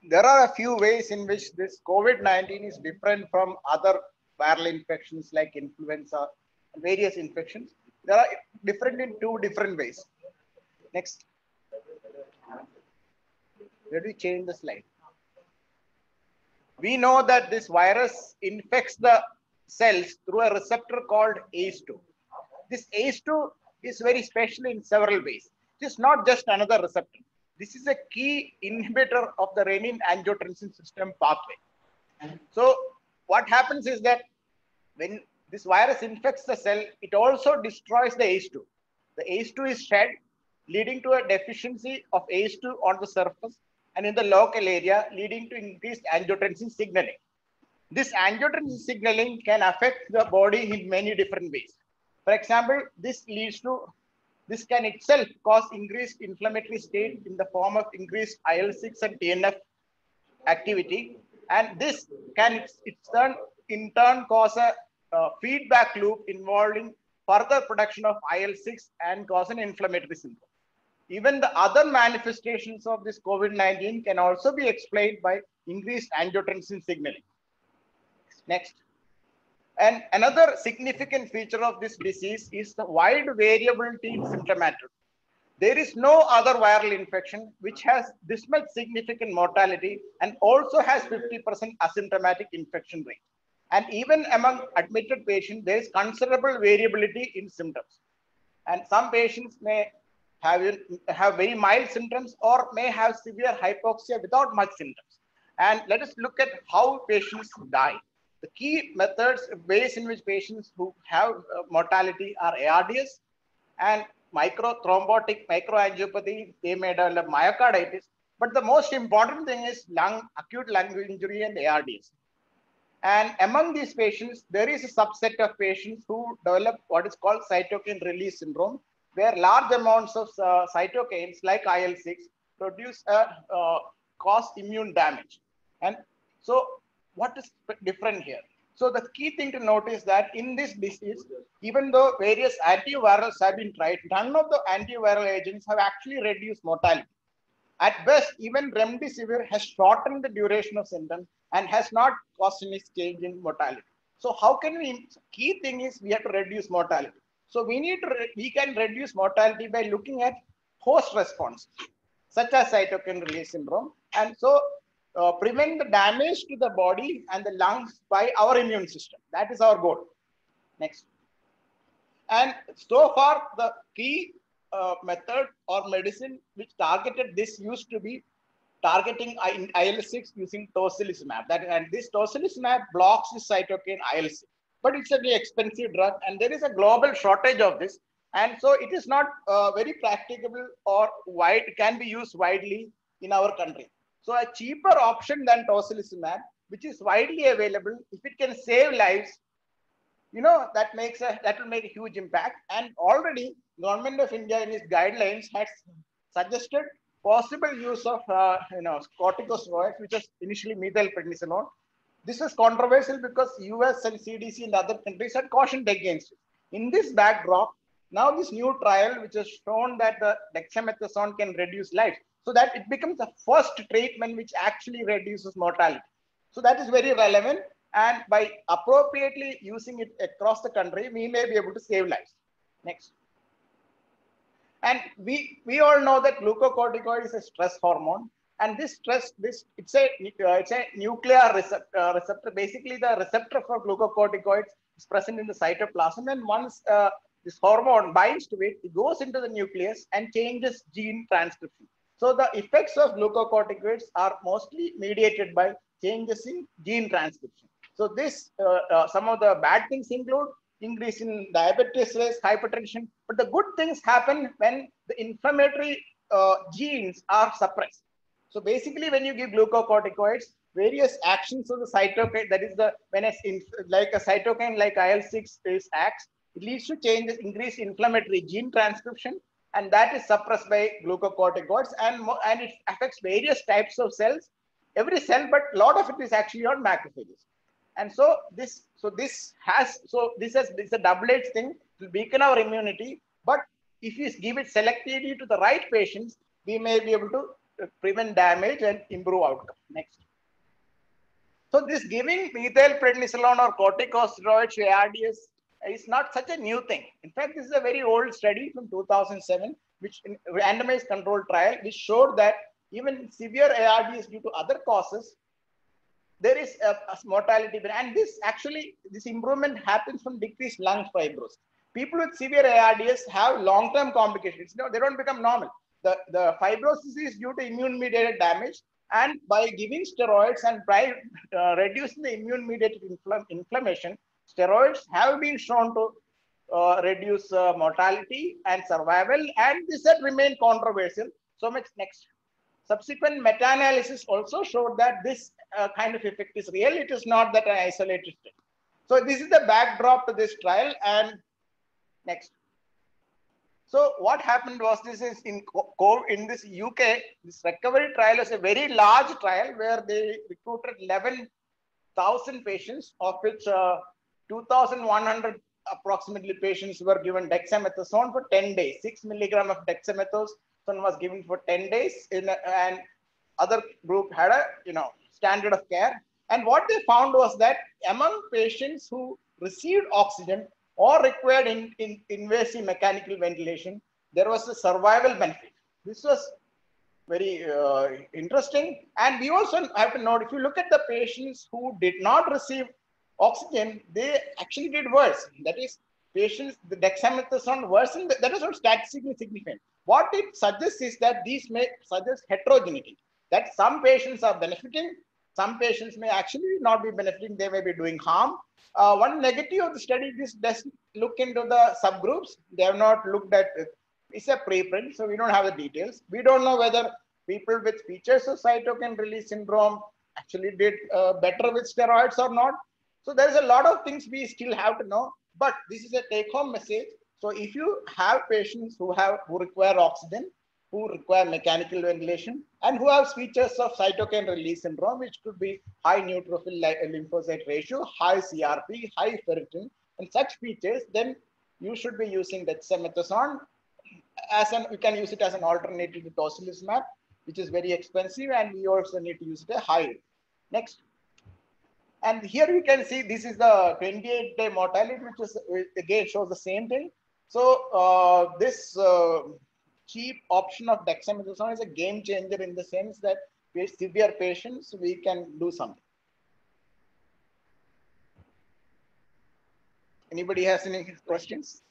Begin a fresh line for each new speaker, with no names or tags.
there are a few ways in which this COVID-19 is different from other viral infections like influenza and various infections. They are different in two different ways. Next, let me change the slide. We know that this virus infects the cells through a receptor called ACE2. This ACE2 is very special in several ways. It is not just another receptor. This is a key inhibitor of the renin angiotensin system pathway. So what happens is that when this virus infects the cell, it also destroys the ACE2. The ACE2 is shed, leading to a deficiency of ACE2 on the surface and in the local area, leading to increased angiotensin signaling. This angiotensin signaling can affect the body in many different ways. For example, this can itself cause increased inflammatory state in the form of increased IL-6 and TNF activity, and this can in turn cause a feedback loop involving further production of IL-6 and cause an inflammatory syndrome. Even the other manifestations of this COVID-19 can also be explained by increased angiotensin signaling. Next. And another significant feature of this disease is the wide variability in symptomatology. There is no other viral infection which has this much significant mortality and also has 50% asymptomatic infection rate. And even among admitted patients, there is considerable variability in symptoms. And some patients may have very mild symptoms or may have severe hypoxia without much symptoms. And let us look at how patients die. The key methods, ways in which patients who have mortality are ARDS and microthrombotic microangiopathy. They may develop myocarditis. But the most important thing is acute lung injury and ARDS. And among these patients, there is a subset of patients who develop what is called cytokine release syndrome, where large amounts of cytokines like IL-6 cause immune damage. And so what is different here? So the key thing to note is that in this disease, even though various antivirals have been tried, none of the antiviral agents have actually reduced mortality. At best, even remdesivir has shortened the duration of symptoms and has not caused any change in mortality. So how can we, key thing is we have to reduce mortality. So we can reduce mortality by looking at host response, such as cytokine release syndrome. And so prevent the damage to the body and the lungs by our immune system. That is our goal. Next. And so far, the key method or medicine which targeted this used to be targeting IL-6 using tocilizumab. And this tocilizumab blocks the cytokine IL-6. But it's a very expensive drug, and there is a global shortage of this. And so it is not very practicable or can be used widely in our country. So a cheaper option than tocilizumab, which is widely available, if it can save lives, that will make a huge impact. And already Government of India in its guidelines has suggested possible use of corticosteroids, which is initially methylprednisolone. This is controversial because US and CDC and other countries had cautioned against it. In this backdrop, now this new trial which has shown that the dexamethasone can reduce life, so that it becomes the first treatment which actually reduces mortality. So that is very relevant, and by appropriately using it across the country, we may be able to save lives. Next. And we all know that glucocorticoid is a stress hormone, and this it's a nuclear receptor. Basically, the receptor for glucocorticoids is present in the cytoplasm, and once this hormone binds to it, it goes into the nucleus and changes gene transcription. So the effects of glucocorticoids are mostly mediated by changes in gene transcription. So this some of the bad things include increase in diabetes risk, hypertension, but the good things happen when the inflammatory genes are suppressed. So basically, when you give glucocorticoids, various actions of the cytokine, that is like a cytokine like IL-6 acts, it leads to changes, increased inflammatory gene transcription, and that is suppressed by glucocorticoids, and it affects various types of cells, every cell, but a lot of it is actually on macrophages. And so this is a double-edged thing to weaken our immunity. But if we give it selectively to the right patients, we may be able to prevent damage and improve outcome. Next. So this giving methylprednisolone or corticosteroids to ARDS is not such a new thing. In fact, this is a very old study from 2007, which in randomized controlled trial, which showed that even severe ARDS due to other causes, there is a mortality. And this improvement happens from decreased lung fibrosis. People with severe ARDS have long-term complications. No, they don't become normal. The fibrosis is due to immune-mediated damage. And by giving steroids and by reducing the immune-mediated inflammation, steroids have been shown to reduce mortality and survival. And this had remained controversial. So much next. Subsequent meta-analysis also showed that this kind of effect is real. It is not that an isolated thing. So this is the backdrop to this trial. And next. So what happened was, this is in this UK, this recovery trial is a very large trial where they recruited 11,000 patients, of which 2,100 approximately patients were given dexamethasone for 10 days. 6 milligram of dexamethasone was given for 10 days, and other group had a standard of care. And what they found was that among patients who received oxygen or required invasive mechanical ventilation, there was a survival benefit. This was very interesting. And we also have to note, if you look at the patients who did not receive oxygen, they actually did worse. That is, patients, the dexamethasone worsened, that is not statistically significant. What it suggests is that these may suggest heterogeneity, that some patients are benefiting, some patients may actually not be benefiting, they may be doing harm. One negative of the study, this doesn't look into the subgroups. They have not looked at it. It's a preprint, so we don't have the details. We don't know whether people with features of cytokine release syndrome actually did better with steroids or not. So there's a lot of things we still have to know, but this is a take-home message. So if you have patients who require oxygen, who require mechanical ventilation, and who have features of cytokine release syndrome, which could be high neutrophil lymphocyte ratio, high CRP, high ferritin, and such features, then you should be using dexamethasone we can use it as an alternative to tocilizumab, which is very expensive, and we also need to use it at high. Next. And here you can see this is the 28-day mortality, which is again shows the same thing. So this cheap option of dexamethasone is a game changer in the sense that with severe patients, we can do something. Anybody has any questions?